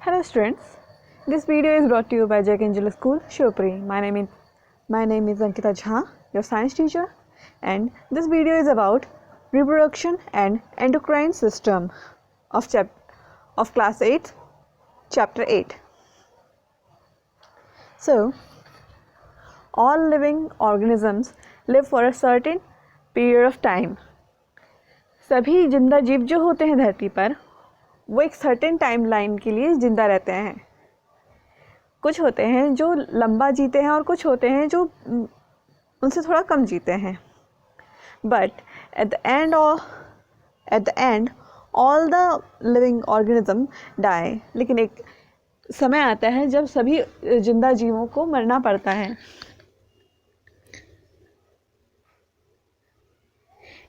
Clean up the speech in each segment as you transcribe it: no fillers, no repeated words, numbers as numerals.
Hello students, this video is brought to you by Jack Angel School, Shivpuri. My name is Ankita Jha, your science teacher, and this video is about reproduction and endocrine system of class 8, chapter 8. So, all living organisms live for a certain period of time. सभी जिंदा जीव जो होते हैं धरती पर वो एक सर्टेन टाइम लाइन के लिए ज़िंदा रहते हैं. कुछ होते हैं जो लंबा जीते हैं और कुछ होते हैं जो उनसे थोड़ा कम जीते हैं. But at the end all the living organism die. लेकिन एक समय आता है जब सभी जिंदा जीवों को मरना पड़ता है.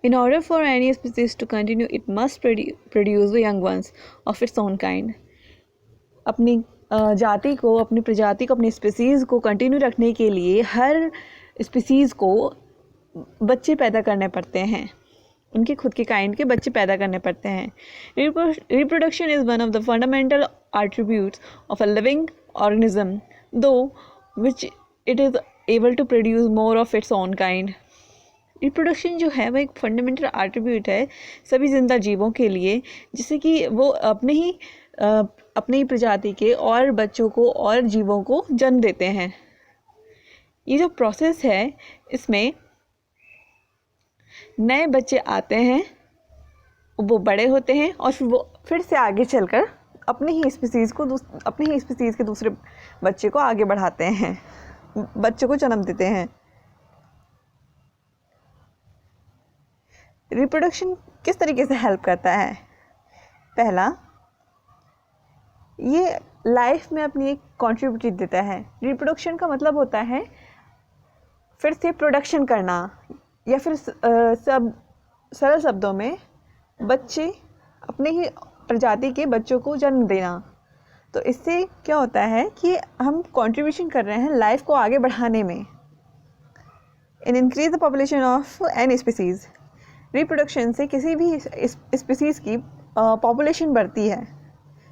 In order for any species to continue, it must produce the young ones of its own kind. अपनी जाति को, अपनी प्रजाति को, अपनी स्पीसीज़ को कंटिन्यू रखने के लिए हर स्पीसीज़ को बच्चे पैदा करने पड़ते हैं. उनके खुद के काइंड के बच्चे पैदा करने पड़ते हैं. Reproduction is one of the fundamental attributes of a living organism, though which it is able to produce more of its own kind. Reproduction जो है वो एक फंडामेंटल एट्रीब्यूट है सभी जिंदा जीवों के लिए, जिससे कि वो अपने ही प्रजाति के और बच्चों को और जीवों को जन्म देते हैं. ये जो प्रोसेस है इसमें नए बच्चे आते हैं, वो बड़े होते हैं और फिर से आगे चलकर अपनी ही स्पीसीज़ के दूसरे बच्चे को आगे बढ़ाते हैं, बच्चों को जन्म देते हैं. रिप्रोडक्शन किस तरीके से हेल्प करता है? पहला, ये लाइफ में अपनी एक कंट्रीब्यूट देता है. रिप्रोडक्शन का मतलब होता है फिर से प्रोडक्शन करना, या फिर सरल शब्दों में बच्चे अपने ही प्रजाति के बच्चों को जन्म देना. तो इससे क्या होता है कि हम कंट्रीब्यूशन कर रहे हैं लाइफ को आगे बढ़ाने में. In increase the population of any species. Reproduction से किसी भी स्पीसीज़ की पॉपुलेशन बढ़ती है.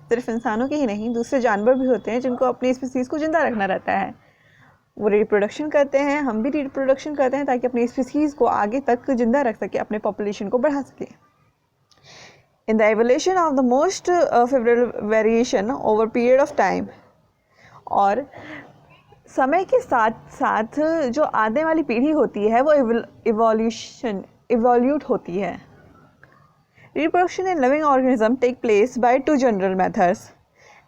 सिर्फ इंसानों की ही नहीं, दूसरे जानवर भी होते हैं जिनको अपनी स्पीसीज़ को ज़िंदा रखना रहता है. वो रिप्रोडक्शन करते हैं, हम भी रिप्रोडक्शन करते हैं ताकि अपनी स्पीसीज़ को आगे तक ज़िंदा रख सके, अपने पॉपुलेशन को बढ़ा सके. In the evolution of the most favourable variation over period of time. और समय के साथ साथ जो आने वाली पीढ़ी होती है वो इवोल्यूट होती है. Reproduction in living organism take place by two general methods.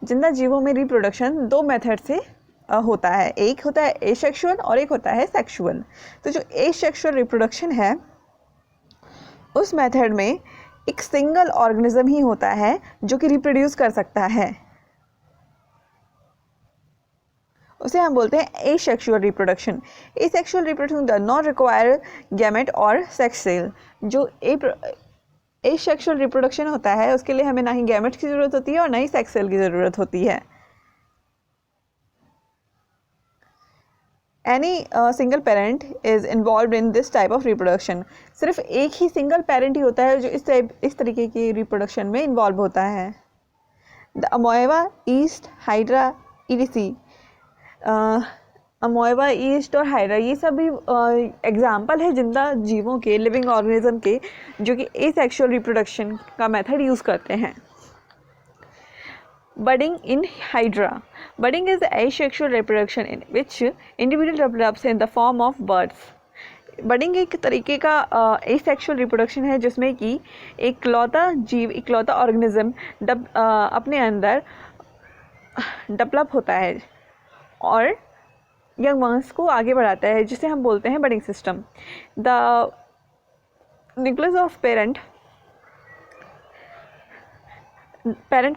जिंदा जीवों में रिप्रोडक्शन दो मेथड से होता है. एक होता है एसेक्सुअल और एक होता है सेक्सुअल. तो जो एसेक्सुअल रिप्रोडक्शन है उस मेथड में एक सिंगल ऑर्गेनिज्म ही होता है जो कि रिप्रोड्यूस कर सकता है. उसे हम बोलते हैं asexual reproduction. Asexual reproduction does not require gamete और सेक्स सेल. जो एसेक्सुअल रिप्रोडक्शन होता है उसके लिए हमें ना ही गैमेट की ज़रूरत होती है और ना ही सेक्स सेल की ज़रूरत होती है. Any single parent is involve in this type of reproduction. सिर्फ एक ही सिंगल पेरेंट ही होता है जो इस तरीके की रिप्रोडक्शन में इन्वॉल्व होता है. द अमोएबा, ईस्ट, हाइड्रा, ईरिसी, अमोएबा, ईस्ट और हाइड्रा, ये सभी एग्जाम्पल है जिंदा जीवों के, लिविंग ऑर्गेनिज्म के, जो कि एसेक्सुअल रिप्रोडक्शन का मेथड यूज़ करते हैं. Budding in hydra. Budding is asexual reproduction in which individual develops in the form of birds. Budding एक तरीके का एसेक्सुअल रिप्रोडक्शन है जिसमें कि इकलौता ऑर्गेनिज्म अपने अंदर डेवलप होता है और यंग वंस को आगे बढ़ाता है, जिसे हम बोलते हैं budding system. The nucleus of parent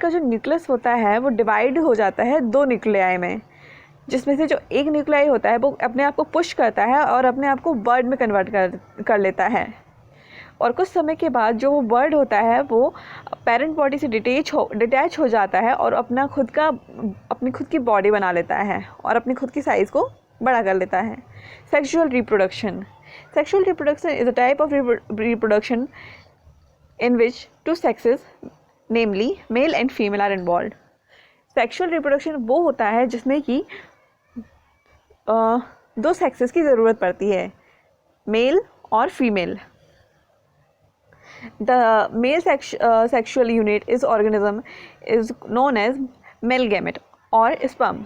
का जो न्यूक्लियस होता है वो डिवाइड हो जाता है दो न्यूक्लियाई में, जिसमें से जो एक न्यूक्लियाई होता है वो अपने आप को पुश करता है और अपने आप को बर्ड में कन्वर्ट कर लेता है. और कुछ समय के बाद जो वो बर्ड होता है वो पेरेंट बॉडी से डिटैच हो जाता है और अपनी खुद की बॉडी बना लेता है और अपनी खुद की साइज़ को बड़ा कर लेता है. Sexual reproduction. Sexual reproduction is a type of reproduction in which two sexes, namely male and female, are involve. Sexual reproduction वो होता है जिसमें कि दो सेक्सेस की ज़रूरत पड़ती है, मेल और female. The male sexual unit is organism is known as male gamete or sperm,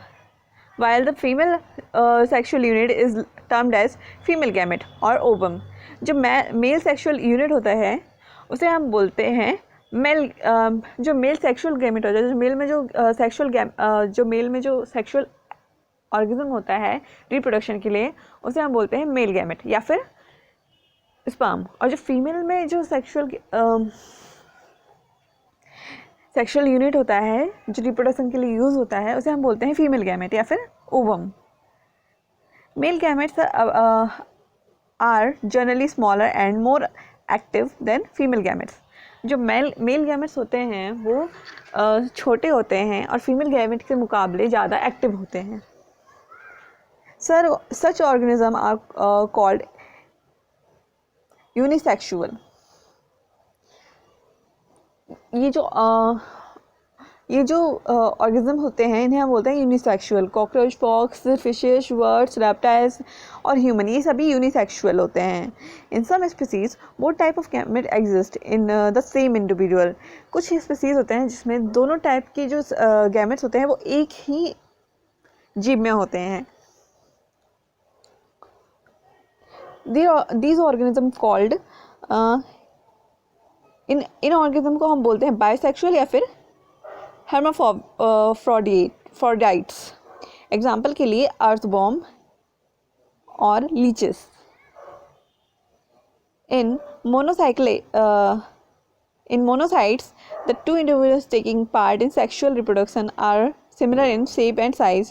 while the female sexual unit is termed as female gamete or ovum. जो मेल सेक्सुअल यूनिट होता है उसे हम बोलते हैं मेल. जो male sexual gamete होता है, जो मेल में जो मेल में जो सेक्सुअल ऑर्गेनिज्म होता है रिप्रोडक्शन के लिए, उसे हम बोलते हैं मेल गैमेट या फिर स्पर्म. और जो फीमेल में जो सेक्सुअल यूनिट होता है जो रिप्रोडक्शन के लिए यूज़ होता है, उसे हम बोलते हैं फीमेल गैमेट या फिर ovum. Male gametes are generally smaller and more active than female gametes. जो मेल गैमेट्स होते हैं वो छोटे होते हैं और फीमेल गैमेट के मुकाबले ज़्यादा एक्टिव होते हैं. Such organism are called unisexual. ये जो ऑर्गेनिज्म होते हैं इन्हें हम बोलते हैं unisexual. Cockroach, fox, fishes, birds, reptiles और ह्यूमन, ये सभी यूनिसेक्सुअल होते हैं. In some species both type of gamete exist in the same individual. कुछ स्पीसीज होते हैं जिसमें दोनों टाइप के जो गैमेट्स होते हैं वो एक ही जीव में होते हैं. These organism called in organism को हम बोलते हैं बायोसेक्सुअल या फिर hermaphrodites. एग्जाम्पल के लिए अर्थवॉर्म और leches. In monocytes the two individuals taking part in sexual reproduction are similar in shape and size.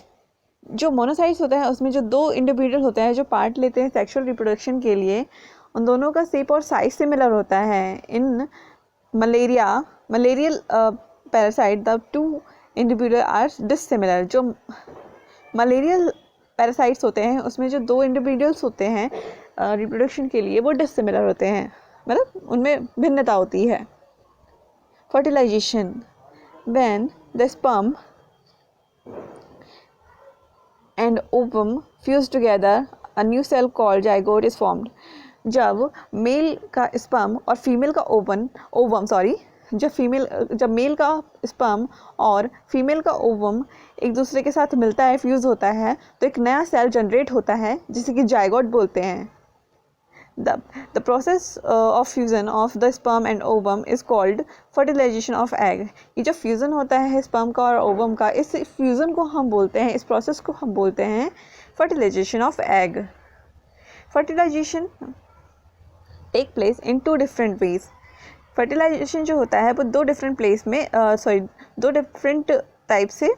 जो मोनोसाइट्स होता है उसमें जो दो इंडिविजुअल होते हैं जो पार्ट लेते हैं सेक्सुअल रिप्रोडक्शन के लिए, उन दोनों का शेप और साइज सिमिलर होता है. In malarial parasite the two individual are dissimilar. जो मलेरियल पैरासाइट्स होते हैं उसमें जो दो इंडिविजुअल्स होते हैं रिप्रोडक्शन के लिए वो डिसिमिलर होते हैं, मतलब उनमें भिन्नता होती है. Fertilization. When the sperm and ovum fuse together a new cell called zygote is formed. जब मेल का स्पर्म और फीमेल का जब मेल का स्पर्म और फीमेल का ओवम एक दूसरे के साथ मिलता है, फ्यूज़ होता है, तो एक नया सेल जनरेट होता है जिसे कि जाइगोट बोलते हैं. The process of fusion of the sperm and ovum is called fertilization of egg. ये जो फ्यूज़न होता है स्पर्म का और ओवम का, इस फ्यूज़न को हम बोलते हैं, इस प्रोसेस को हम बोलते हैं fertilization of egg. Fertilization take place in two different ways. Fertilization जो होता है वो दो डिफरेंट टाइप से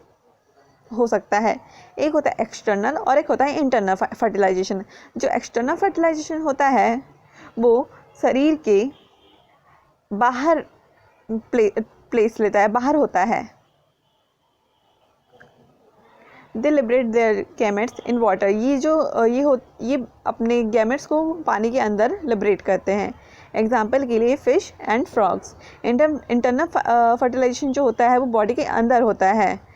हो सकता है. एक होता है एक्सटर्नल और एक होता है इंटरनल फर्टिलाइजेशन. जो एक्सटर्नल फर्टिलाइजेशन होता है वो शरीर के बाहर प्लेस लेता है, बाहर होता है. They liberate their gametes in water. ये अपने गैमेट्स को पानी के अंदर लिबरेट करते हैं. एग्जाम्पल के लिए fish and frogs. Internal fertilization जो होता है वो बॉडी के अंदर होता है,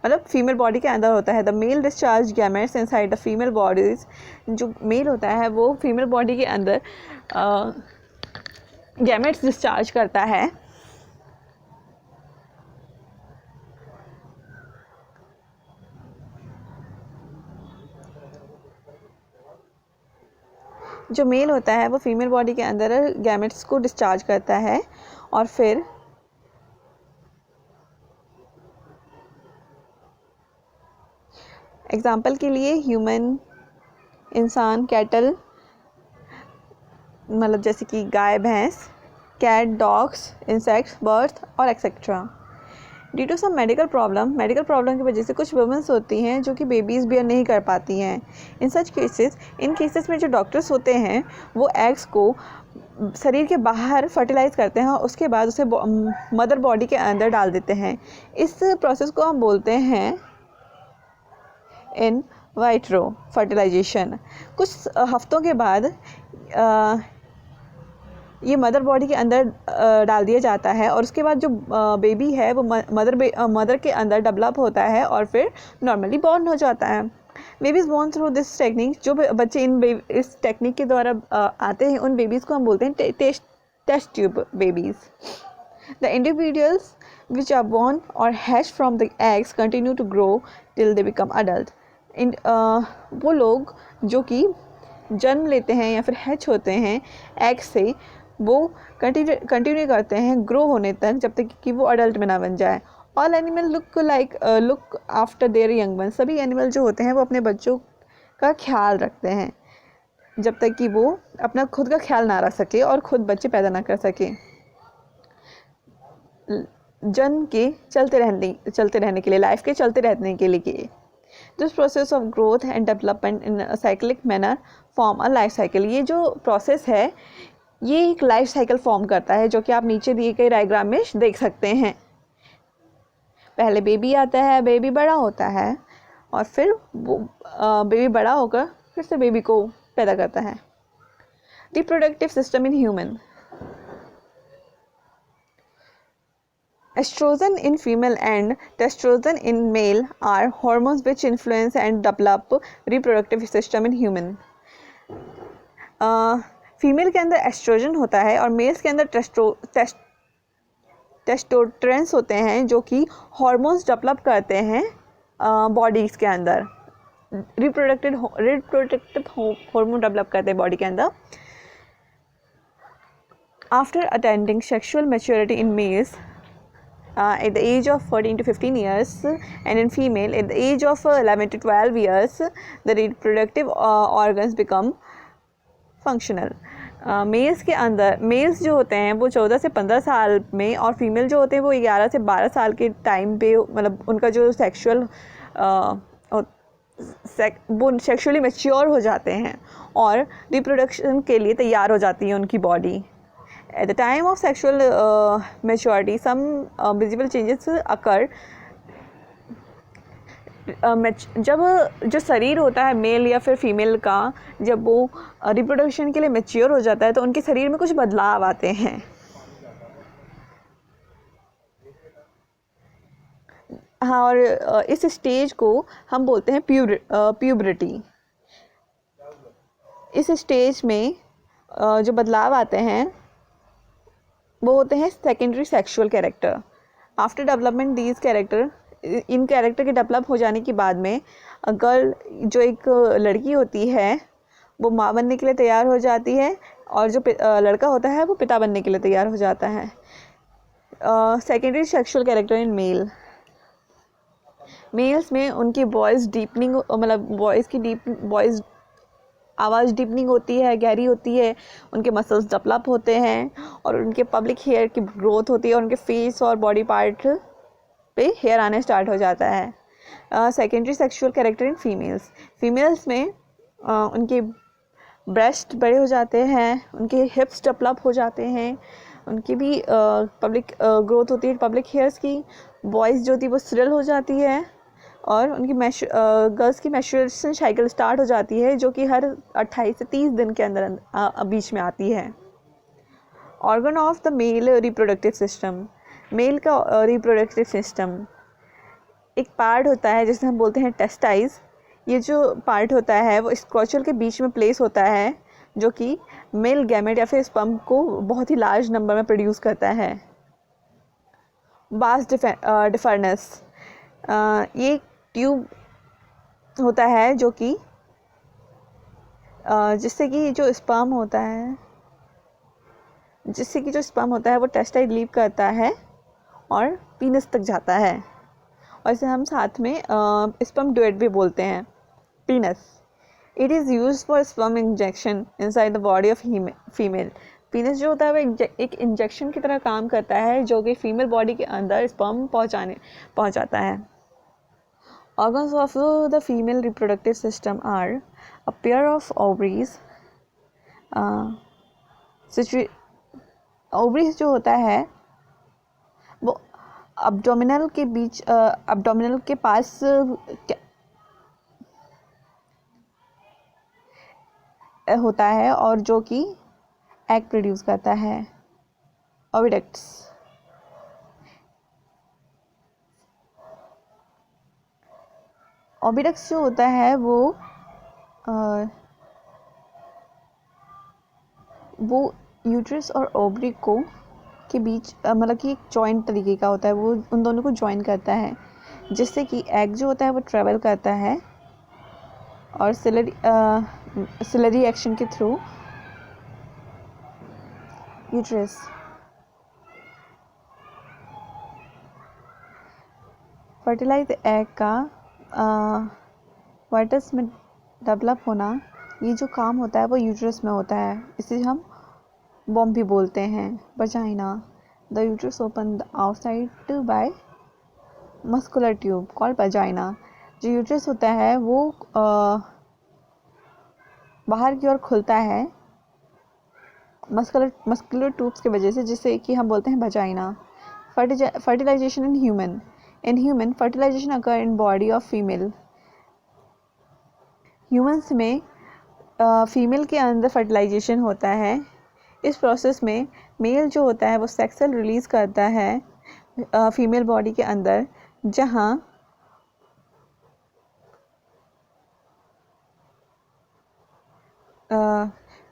मतलब फीमेल बॉडी के अंदर होता है. The male discharge gametes inside the female bodies. जो मेल होता है वो फीमेल बॉडी के अंदर गैमेट्स डिस्चार्ज करता है. जो मेल होता है वो फीमेल बॉडी के अंदर गैमेट्स को डिस्चार्ज करता है और फिर एग्जाम्पल के लिए ह्यूमन, इंसान, कैटल, मतलब जैसे कि गाय, भैंस, कैट, डॉग्स, इंसेक्ट्स, बर्ड्स और etcetera. Due to some medical problem की वजह से कुछ वुमेंस होती हैं जो कि बेबीज़ बियर नहीं कर पाती हैं. इन केसेस में जो डॉक्टर्स होते हैं वो एग्स को शरीर के बाहर फर्टिलाइज़ करते हैं और उसके बाद उसे मदर बॉडी के अंदर डाल देते हैं. इस प्रोसेस को हम बोलते हैं इन वाइट्रो फर्टिलाइजेशन. कुछ हफ्तों के बाद ये मदर बॉडी के अंदर डाल दिया जाता है और उसके बाद जो बेबी है वो मदर के अंदर डेवलप होता है और फिर नॉर्मली बॉर्न हो जाता है। Babies born through this technique, जो बच्चे इस टेक्निक के द्वारा आते हैं उन बेबीज़ को हम बोलते हैं test tube babies. The individuals which are born or hatched from the eggs continue to grow till they become adult। वो लोग जो कि जन्म लेते हैं या फिर हैच होते हैं एग से, वो कंटिन्यू करते हैं ग्रो होने तक जब तक कि वो अडल्ट में ना बन जाए। All animal look after their young one. सभी एनिमल जो होते हैं वो अपने बच्चों का ख्याल रखते हैं जब तक कि वो अपना खुद का ख्याल ना रख सके और खुद बच्चे पैदा ना कर सके। जन्म के चलते रहने के लिए, लाइफ के चलते रहने के लिए। This process of growth and development in cyclic manner form a life cycle. ये जो प्रोसेस है ये एक लाइफ साइकिल फॉर्म करता है, जो कि आप नीचे दिए गए डायग्राम में देख सकते हैं। पहले बेबी आता है, बेबी बड़ा होता है और फिर वो बेबी बड़ा होकर फिर से बेबी को पैदा करता है। Reproductive system in human. Estrogen in female and testosterone in male are hormones which influence and develop reproductive system in human। Female के अंदर एस्ट्रोजन होता है और मेल्स के अंदर टेस्टोस्टेरोन होते हैं, जो कि हार्मोन्स डेवलप करते हैं बॉडीज़ के अंदर। रिप्रोडक्टिव हार्मोन डेवलप करते हैं बॉडी के अंदर। After attending sexual maturity in males at the age of 14 to 15 years and in female at the age of 11 to 12 years, the reproductive organs become functional। Males के अंदर mails जो होते हैं वो 14 से 15 साल में और फीमेल जो होते हैं वो 11 से 12 साल के टाइम पे, मतलब उनका जो वो सेक्सुअली मैच्योर हो जाते हैं और रिप्रोडक्शन के लिए तैयार हो जाती है उनकी body. At the time of sexual maturity, some visible changes occur। जब जो शरीर होता है मेल या फिर फीमेल का, जब वो रिप्रोडक्शन के लिए मैच्योर हो जाता है तो उनके शरीर में कुछ बदलाव आते हैं। हाँ, और इस स्टेज को हम बोलते हैं प्यूबर्टी। इस स्टेज में जो बदलाव आते हैं वो होते हैं secondary sexual character. After development these character, in character के डेवलप हो जाने के बाद में गर्ल, जो एक लड़की होती है, वो माँ बनने के लिए तैयार हो जाती है और जो लड़का होता है वो पिता बनने के लिए तैयार हो जाता है। Secondary sexual character in males में उनकी वॉइस डीपनिंग, मतलब वॉइस आवाज़ डीपनिंग होती है, गहरी होती है, उनके मसल्स डेवलप होते हैं और उनके पब्लिक हेयर की ग्रोथ होती है और उनके फेस और बॉडी पार्ट पे हेयर आने स्टार्ट हो जाता है। Secondary sexual character in females में उनके ब्रेस्ट बड़े हो जाते हैं, उनके हिप्स डेवलप हो जाते हैं, उनकी भी पब्लिक ग्रोथ होती है पब्लिक हेयर्स की, वॉइस जो थी वो श्रिल हो जाती है और उनकी गर्ल्स की मैच्योरेशन साइकिल स्टार्ट हो जाती है, जो कि हर 28 से 30 दिन के अंदर बीच में आती है। Organ of the male reproductive system. Male का रिप्रोडक्टिव सिस्टम एक पार्ट होता है जिसे हम बोलते हैं टेस्टाइज। ये जो पार्ट होता है वो स्क्रॉचल के बीच में प्लेस होता है, जो कि मेल गैमेट या फिर स्पर्म को बहुत ही लार्ज नंबर में प्रोड्यूस करता है। बास डिफरनेस, ये ट्यूब होता है जो कि जिससे कि जो स्पर्म होता है वो टेस्टाइल लीव करता है और पीनस तक जाता है, और इसे हम साथ में स्पर्म डुएट भी बोलते हैं, पीनस। It is used for sperm injection inside the body of female. पीनस जो होता है वो एक इंजेक्शन की तरह काम करता है, जो कि फीमेल बॉडी के अंदर स्पर्म पहुंचाता है। Organs of the female reproductive system are a pair of ovaries। ovaries जो होता है वो abdominal के पास होता है और जो कि एग प्रोड्यूस करता है, ओविडक्ट्स। ओविडक्ट्स जो होता है वो यूट्रस और ओवरी को के बीच मतलब कि एक जॉइंट तरीके का होता है, वो उन दोनों को जॉइन करता है, जिससे कि एग जो होता है वो ट्रेवल करता है और सिलरी एक्शन के थ्रू यूट्रस। फर्टिलाइज एग का वाइटस में डेवलप होना, ये जो काम होता है वो यूट्रस में होता है, इसे हम वॉम्ब भी बोलते हैं। Vagina, the uterus open outside by muscular tube called vagina. जो यूट्रस होता है वो बाहर की ओर खुलता है मस्कुलर ट्यूब्स की वजह से, जिससे कि हम बोलते हैं vagina. Fertilization in human fertilization occur in body of female. Humans में फीमेल के अंदर फर्टिलाइजेशन होता है। इस प्रोसेस में मेल जो होता है वो सेक्स सेल रिलीज करता है फीमेल बॉडी के अंदर, जहाँ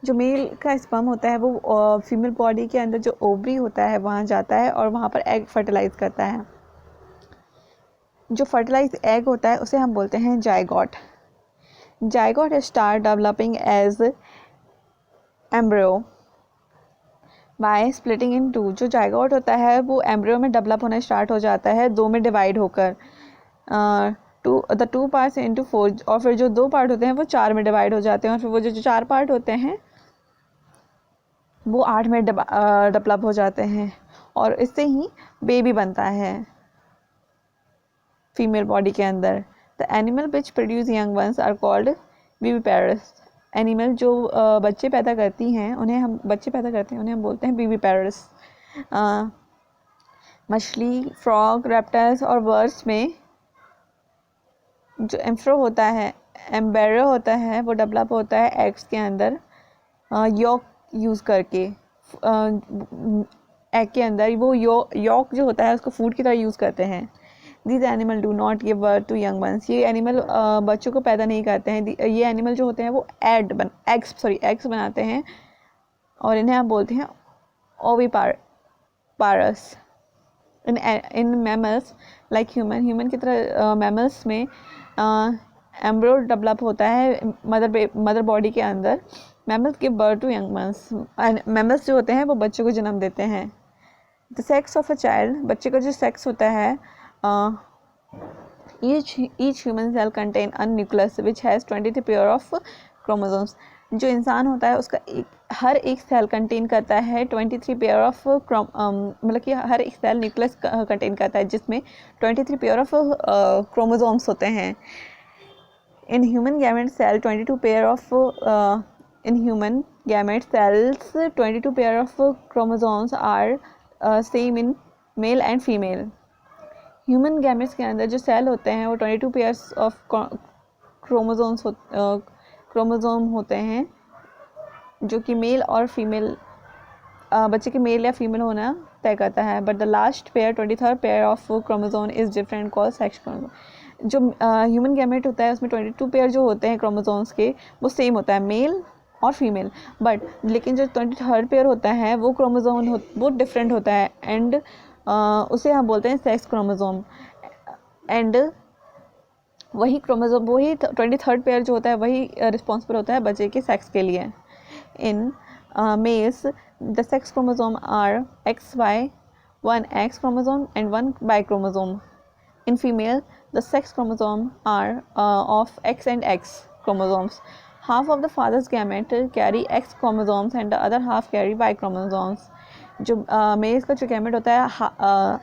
जो मेल का स्पर्म होता है वो फीमेल बॉडी के अंदर जो ओवरी होता है वहाँ जाता है और वहाँ पर एग फर्टिलाइज करता है। जो फर्टिलाइज एग होता है उसे हम बोलते हैं zygote. Zygote start developing as embryo by splitting in two. जो जाइगोट होता है वो एम्ब्रियो में डेवलप होना स्टार्ट हो जाता है, दो में डिवाइड होकर, द टू पार्ट्स इनटू 4, और फिर जो दो पार्ट होते हैं वो 4 में डिवाइड हो जाते हैं, और फिर वो जो 4 पार्ट होते हैं वो 8 में डेवलप हो जाते हैं, और इससे ही बेबी बनता है फीमेल बॉडी के अंदर। The animal which produce young ones are called viviparous. Animal जो बच्चे पैदा करते हैं उन्हें हम बोलते हैं विविपेरस। मछली, फ्रॉग, रेप्टाइल्स और बर्ड्स में जो एम्ब्रियो होता है वो डेवलप होता है एग्स के अंदर यॉक यूज़ करके। एग के अंदर वो यॉक जो होता है उसको फूड की तरह यूज़ करते हैं। These animal do not give birth to young ones। ये एनिमल बच्चों को पैदा नहीं करते हैं। ये एनिमल जो होते हैं वो एग्स बनाते हैं, और इन्हें हम बोलते हैं ओविपारस। इन मैमल्स लाइक ह्यूमन की तरह मैमल्स में एम्ब्रियो डेवलप होता है मदर बॉडी के अंदर। Mammals give birth to young ones. Mammals जो होते हैं वो बच्चों को जन्म देते हैं। The sex of a child, बच्चे का जो सेक्स होता है, each human cell contain a nucleus which has 23 pair of chromosomes। जो इंसान होता है उसका हर एक सेल कंटेन करता है 23 पेयर ऑफ मतलब कि हर एक सेल न्यूक्लियस कंटेन करता है जिसमें 23 पेयर ऑफ क्रोमोसोम्स होते हैं। In human gamete cell 22 pair of in human gamete cells 22 pair of chromosomes are same in male and female. Human gametes के अंदर जो सेल होते हैं वो 22 पेयर्स ऑफ क्रोमोसोम होते हैं, जो कि मेल और फीमेल बच्चे के मेल या फीमेल होना तय करता है। But the last pair 23rd pair of chromosome is different called sex chromosome. जो ह्यूमन गैमेट होता है उसमें 22 पेयर जो होते हैं क्रोमोसोम्स के वो सेम होता है, मेल और फीमेल, लेकिन जो 23rd पेयर होता है वो क्रोमोसोम वो डिफरेंट होता है, एंड उसे हम बोलते हैं सेक्स क्रोमोसोम। एंड वही 23rd पेयर जो होता है वही रिस्पॉन्सिबल होता है बच्चे के सेक्स के लिए। In males the sex chromosome are XY, 1 X chromosome and 1 Y chromosome. In female, the sex chromosome are of X and X chromosomes. Half of the father's gamete carry X chromosomes and the other half carry Y chromosomes. जो mails का जो gamete होता है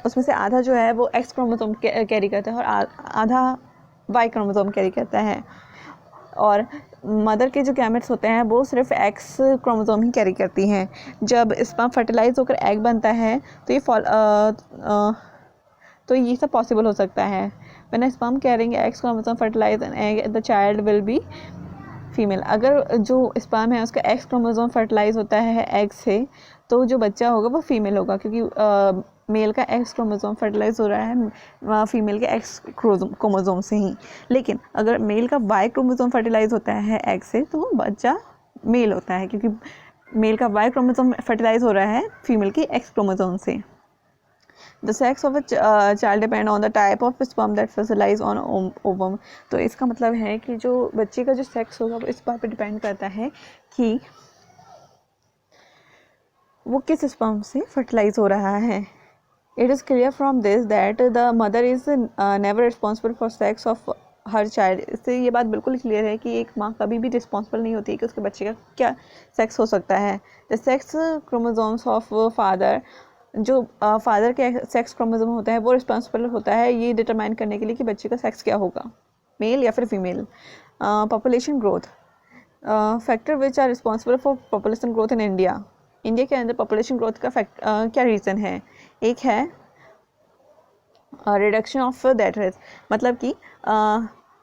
उसमें से आधा जो है वो X क्रोमोसोम कैरी करता है और आधा Y क्रोमोसोम कैरी करता है, और मदर के जो गैमेट्स होते हैं वो सिर्फ X क्रोमोसोम ही कैरी करती हैं। जब स्पर्म फर्टिलाइज होकर एग बनता है तो ये सब पॉसिबल हो सकता है। When a sperm carrying X chromosome fertilize an egg, the child will be female. अगर जो स्पर्म है उसका एक्स क्रोमोसोम फर्टिलाइज होता है एग से, तो जो बच्चा होगा वो फीमेल होगा, क्योंकि मेल का एक्स क्रोमोसोम फर्टिलाइज हो रहा है फीमेल के एक्स क्रोमोसोम से ही। लेकिन अगर मेल का वाई क्रोमोसोम फर्टिलाइज होता है एग से, तो बच्चा मेल होता है, क्योंकि मेल का वाई क्रोमोसोम फर्टिलाइज हो रहा है फीमेल की एक्स क्रोमोसोम से। The sex of a child depend on the type of sperm that fertilize on ovum. तो इसका मतलब है कि जो बच्चे का जो सेक्स होगा वो इस बात पर डिपेंड करता है कि वो किस स्पर्म से फर्टिलाइज हो रहा है। It is clear from this that the mother is never responsible for sex of her child. इससे ये बात बिल्कुल क्लियर है कि एक माँ कभी भी रिस्पॉन्सिबल नहीं होती कि उसके बच्चे का क्या सेक्स हो सकता है। The sex chromosomes of father, जो फादर के सेक्स क्रोमोसोम होता है वो रिस्पॉन्सिबल होता है ये डिटरमाइन करने के लिए कि बच्चे का सेक्स क्या होगा, मेल या फिर female. Population growth, factor which are responsible for population growth in India. India के अंदर पॉपुलेशन ग्रोथ का क्या रीज़न है? एक है रिडक्शन ऑफ डेथ रेट, मतलब कि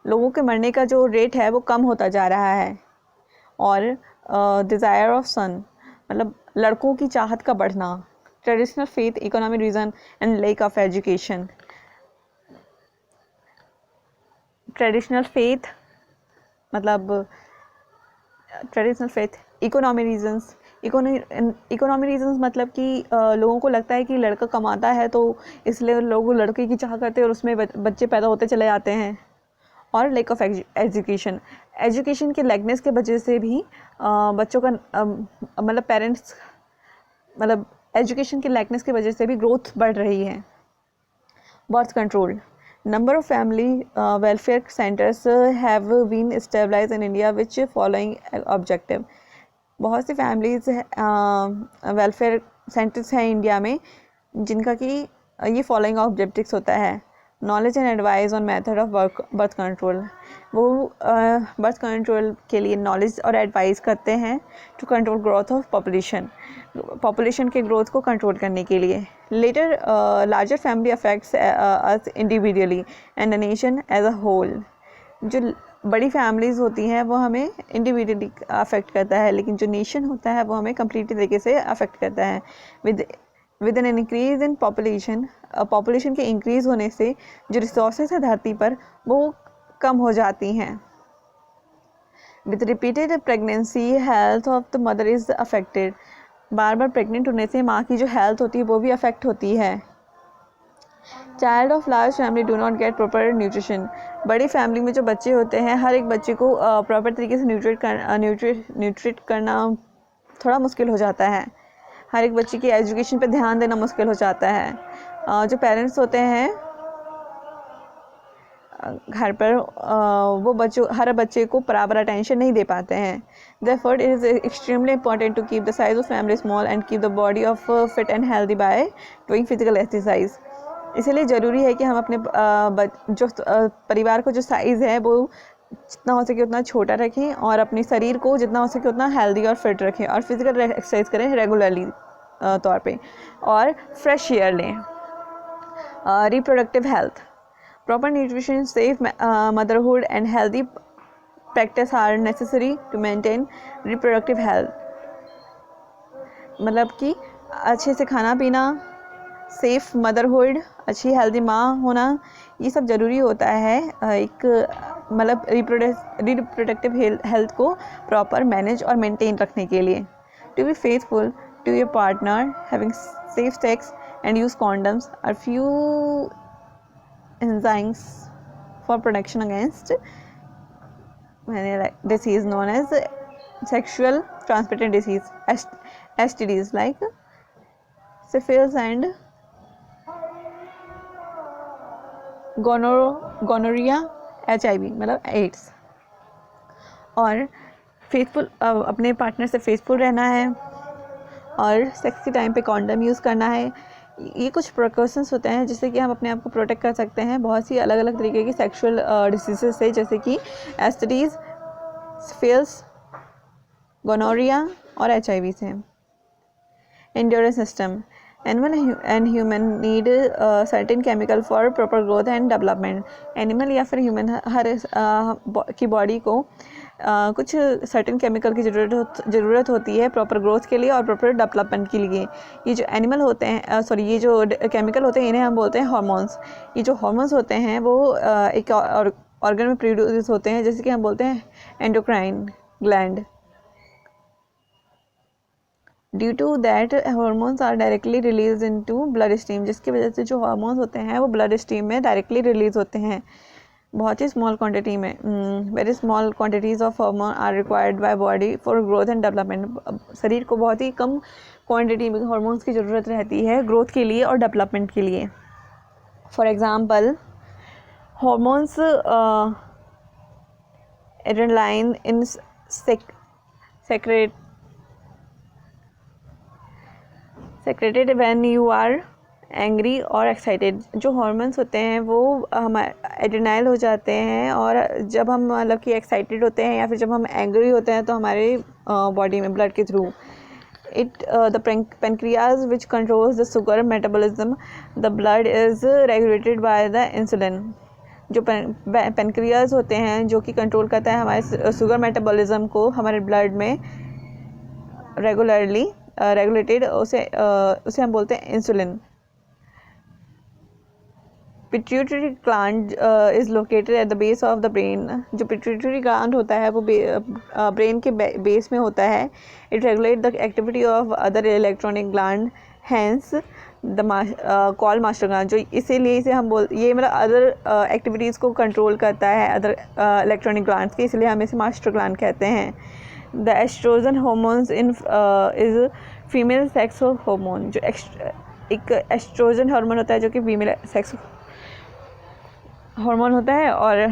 लोगों के मरने का जो रेट है वो कम होता जा रहा है। और डिज़ायर ऑफ सन, मतलब लड़कों की चाहत का बढ़ना। Traditional faith, economic reason and lack of education. Traditional faith मतलब traditional faith, economic reasons. Economic reasons मतलब कि लोगों को लगता है कि लड़का कमाता है तो इसलिए लोग लड़के की चाह करते हैं और उसमें बच्चे पैदा होते चले जाते हैं। और लेक ऑफ एजुकेशन, एजुकेशन के लैगनेस के वजह से भी बच्चों का मतलब पेरेंट्स मतलब एजुकेशन के लैगनेस की वजह से भी ग्रोथ बढ़ रही है। Birth control, number of family welfare centers have been established in India which following objective। बहुत सी फैमिलीज वेलफेयर सेंटर्स हैं इंडिया में जिनका कि ये फॉलोइंग ऑब्जेक्टिव्स होता है। Knowledge and advice on method of birth control, वो बर्थ कंट्रोल के लिए नॉलेज और एडवाइस करते हैं to control growth of population के ग्रोथ को कंट्रोल करने के लिए। Later larger family affects us individually and the nation as a whole. जो बड़ी फैमिलीज़ होती हैं वो हमें इंडिविजुअली अफेक्ट करता है, लेकिन जो नेशन होता है वो हमें कंप्लीट तरीके से अफेक्ट करता है। With an increase in population के इंक्रीज़ होने से जो रिसोर्सेज है धरती पर वो कम हो जाती हैं। With repeated pregnancy health of the mother is affected. Bar bar pregnant होने से माँ की जो हेल्थ होती है वो भी अफेक्ट होती है। Child of large family do not get proper nutrition. बड़ी फैमिली में जो बच्चे होते हैं हर एक बच्चे को प्रॉपर तरीके से न्यूट्रिट करना थोड़ा मुश्किल हो जाता है। हर एक बच्चे की एजुकेशन पे ध्यान देना मुश्किल हो जाता है। जो पेरेंट्स होते हैं घर पर वो हर बच्चे को बराबर अटेंशन नहीं दे पाते हैं। Therefore, it is extremely important to keep the size of family small and keep the body of fit and healthy by doing physical exercise। इसलिए ज़रूरी है कि हम अपने जो परिवार को जो साइज़ है वो जितना हो सके उतना छोटा रखें और अपने शरीर को जितना हो सके उतना हेल्दी और फिट रखें और फिज़िकल एक्सरसाइज करें रेगुलरली तौर पे और फ्रेश एयर लें। Reproductive health, proper nutrition, safe motherhood and healthy practice are necessary to maintain reproductive health. मतलब कि अच्छे से खाना पीना, सेफ मदरहुड, अच्छी हेल्दी माँ होना, ये सब ज़रूरी होता है एक मतलब रिप्रोडक्टिव हेल्थ को प्रॉपर मैनेज और मेंटेन रखने के लिए। To be faithful to your partner, having safe sex and use condoms are few enzymes for protection against disease known as sexual transmitted disease STDs like syphilis and gonorrhea, HIV मतलब ads. और faithful अपने partner से faithful रहना है और sex के time पे condom use करना है। ये कुछ प्रिकॉशंस होते हैं जिससे कि हम अपने आप को प्रोटेक्ट कर सकते हैं बहुत सी अलग अलग तरीके की सेक्सुअल डिसीज़ से, जैसे कि एसटीडीज़, सिफिलिस, गोनोरिया और HIV से। Endurance system, animal and human need certain chemical for proper growth and development. Animal या फिर ह्यूमन हर की बॉडी को कुछ सर्टेन केमिकल की ज़रूरत होती है प्रॉपर ग्रोथ के लिए और प्रॉपर डेवलपमेंट के लिए। ये जो एनिमल होते हैं ये जो केमिकल होते हैं इन्हें हम बोलते हैं हार्मोन्स। ये जो हार्मोन्स होते हैं वो एक ऑर्गन में प्रोड्यूस होते हैं, जैसे कि हम बोलते हैं endocrine gland. Due to that hormones are directly release into blood stream, जिसकी वजह से जो हार्मोन्स होते हैं वो ब्लड स्ट्रीम में डायरेक्टली रिलीज होते हैं बहुत ही स्मॉल क्वांटिटी में। Very small quantities of hormone are required by body for growth and development. शरीर को बहुत ही कम क्वांटिटी में हार्मोन्स की ज़रूरत रहती है ग्रोथ के लिए और डेवलपमेंट के लिए। For example hormones adrenaline in secreted when you are angry और एक्साइटेड। जो हॉर्मोन्स होते हैं वो हमारे एड्रेनाइल हो जाते हैं, और जब हम मतलब कि एक्साइटेड होते हैं या फिर जब हम एंग्री होते हैं तो हमारे बॉडी में ब्लड के through the pancreas which controls the sugar metabolism the blood is regulated by the insulin. जो पेनक्रियाज होते हैं जो कि कंट्रोल करता है हमारे शुगर मेटाबॉलिज्म को हमारे ब्लड में रेगुलेटेड, उसे हम बोलते हैं insulin. Pituitary gland is located at the base of the brain. जो पिट्यूटरी ग्लैंड होता है वो ब्रेन के बेस में होता है। It regulate the activity of other electronic gland, hence the call master gland. जो इसीलिए इसे हम ये मतलब अदर एक्टिविटीज़ को कंट्रोल करता है अदर इलेक्ट्रॉनिक ग्लैंड्स की, इसलिए हम इसे मास्टर ग्लैंड कहते हैं। The estrogen hormones is female sex hormone. जो एक एस्ट्रोजन हार्मोन होता है जो कि फीमेल सेक्स हार्मोन होता है, और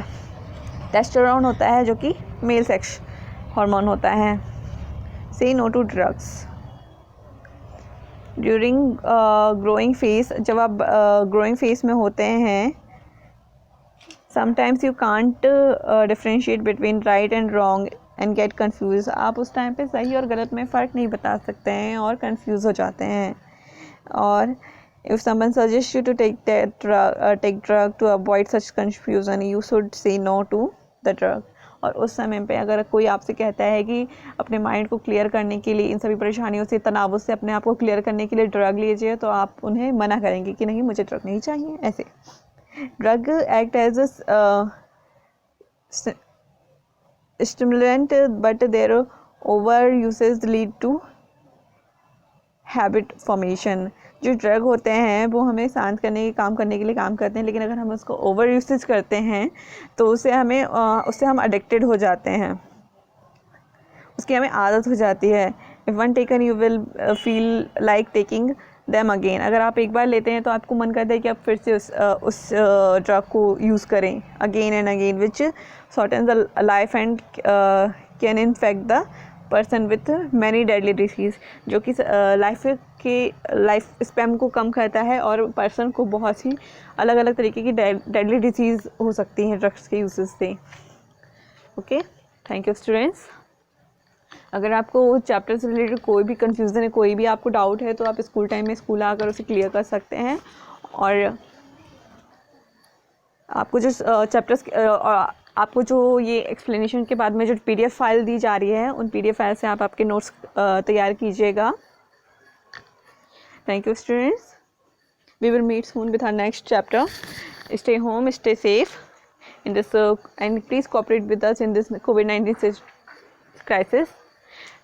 टेस्टोस्टेरोन होता है जो कि मेल सेक्स हार्मोन होता है। Say no to drugs during growing phase. जब आप ग्रोइंग फेज में होते हैं, sometimes you can't differentiate between right and wrong and get confuse. आप उस टाइम पे सही और गलत में फ़र्क नहीं बता सकते हैं और कंफ्यूज हो जाते हैं। और if someone suggests you to take drug to avoid such confusion, you should say no to the drug। और उस समय पे अगर कोई आपसे कहता है कि अपने माइंड को क्लियर करने के लिए, इन सभी परेशानियों से, तनावों से अपने आप को क्लियर करने के लिए ड्रग लीजिए, तो आप उन्हें मना करेंगे कि नहीं, मुझे ड्रग नहीं चाहिए। ऐसे drug act as stimulant, but their overuses lead to habit formation। जो ड्रग होते हैं वो हमें शांत करने के काम करने के लिए काम करते हैं, लेकिन अगर हम उसको ओवर यूसेज करते हैं तो उससे हम अडिक्टेड हो जाते हैं, उसकी हमें आदत हो जाती है। If one taken you will feel like taking them again. अगर आप एक बार लेते हैं तो आपको मन करता है कि आप फिर से उस ड्रग को यूज़ करें again and again, which shorten the life and can infect the person with many deadly disease. जो कि लाइफ स्पैन को कम करता है और पर्सन को बहुत ही अलग अलग तरीके की डेडली डिसीज़ हो सकती हैं ड्रग्स के यूसेज से। Okay, thank you students. अगर आपको चैप्टर से रिलेटेड कोई भी कन्फ्यूज़न है, कोई भी आपको डाउट है, तो आप स्कूल टाइम में स्कूल आकर उसे क्लियर कर सकते हैं। और आपको जो आपको जो ये एक्सप्लेनेशन के बाद में जो PDF फाइल दी जा रही है, उन PDF फाइल से आप आपके नोट्स तैयार कीजिएगा। Thank you students, we will meet soon with our next chapter. Stay home, stay safe in this and please cooperate with us in this COVID-19 crisis.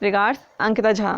Regards, Ankita Jha।